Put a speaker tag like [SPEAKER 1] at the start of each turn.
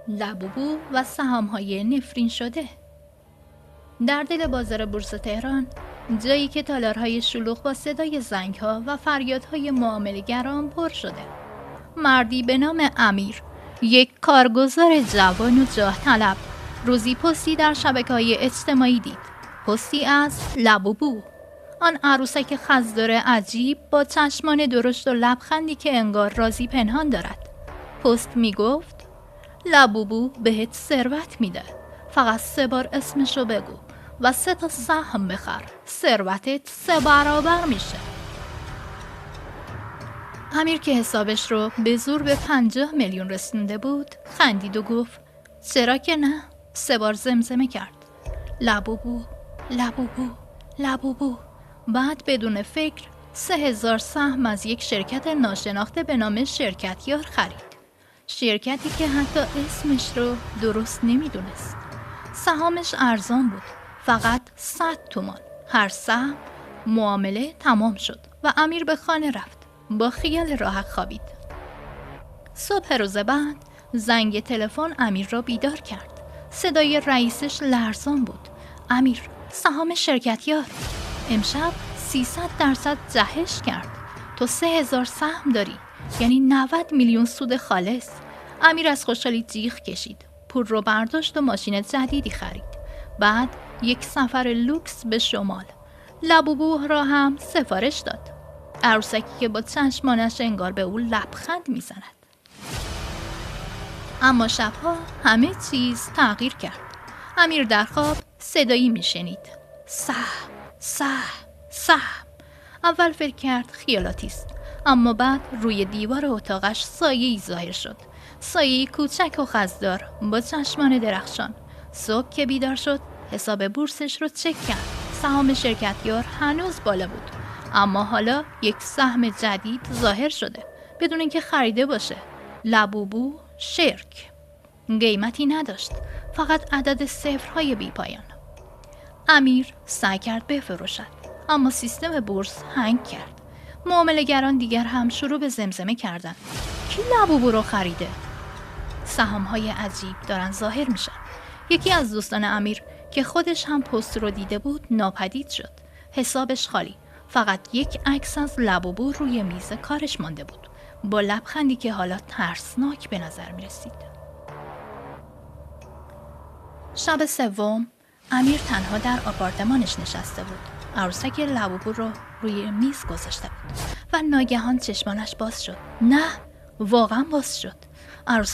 [SPEAKER 1] لبوبو و سهام‌های نفرین شده. در دل بازار بورس تهران، جایی که تالارهای شلوغ با صدای زنگ‌ها و فریادهای معامله‌گران پر شده، مردی به نام امیر، یک کارگزار جوان و جاه طلب، روزی پستی در شبکه‌های اجتماعی دید. پستی از لبوبو، آن عروسک خزدار عجیب با چشمان درشت و لبخندی که انگار رازی پنهان دارد. پست می گفت لبوبو بهت ثروت میده، فقط 3 بار اسمشو بگو و 3 تا سهم بخر، ثروتت 3 برابر میشه. امیر که حسابش رو به زور به 50 میلیون رسونده بود خندید و گفت چرا که نه. 3 بار زمزمه کرد لبوبو لبوبو لبوبو. بعد بدون فکر 3000 سهم از یک شرکت ناشناخته به نام شرکت یار خرید. شرکتی که حتی اسمش رو درست نمیدونست. سهامش ارزان بود، فقط 100 تومان هر سهم. معامله تمام شد و امیر به خانه رفت. با خیال راحت خوابید. صبح روز بعد زنگ تلفن امیر را بیدار کرد. صدای رئیسش لرزان بود. امیر، سهام شرکت یار امشب 300% جهش کرد. تو 3000 سهم داری، یعنی 90 میلیون سود خالص. امیر از خوشحالی جیغ کشید. پول رو برداشت و ماشین جدیدی خرید. بعد یک سفر لوکس به شمال. لبوبو را هم سفارش داد. عروسکی که با چشمانش انگار به او لبخند میزند. اما شبها همه چیز تغییر کرد. امیر در خواب صدایی میشنید سهم. اول فکر کرد خیالاتی است، اما بعد روی دیوار اتاقش سایه‌ای ظاهر شد. سایه‌ای کوچک و خزدار با چشمان درخشان. صبح که بیدار شد حساب بورسش رو چک کرد. سهام شرکت یار هنوز بالا بود، اما حالا یک سهم جدید ظاهر شده بدون اینکه خریده باشه. لبوبو شرک. قیمتی نداشت، فقط عدد صفرهای بی پایان. امیر سعی کرد بفروشد، اما سیستم بورس هنگ کرد. معامله‌گران دیگر هم شروع به زمزمه کردند. کی لبوبو رو خریده؟ سهام‌های عجیب دارن ظاهر میشن. یکی از دوستان امیر که خودش هم پست رو دیده بود ناپدید شد. حسابش خالی. فقط یک عکس از لبوبو روی میز کارش مانده بود، با لبخندی که حالا ترسناک به نظر می رسید. شب سوم امیر تنها در آپارتمانش نشسته بود. عروسک لبوبو رو روی میز گذاشته بود و ناگهان چشمانش باز شد. نه، واقعا باز شد. عروسک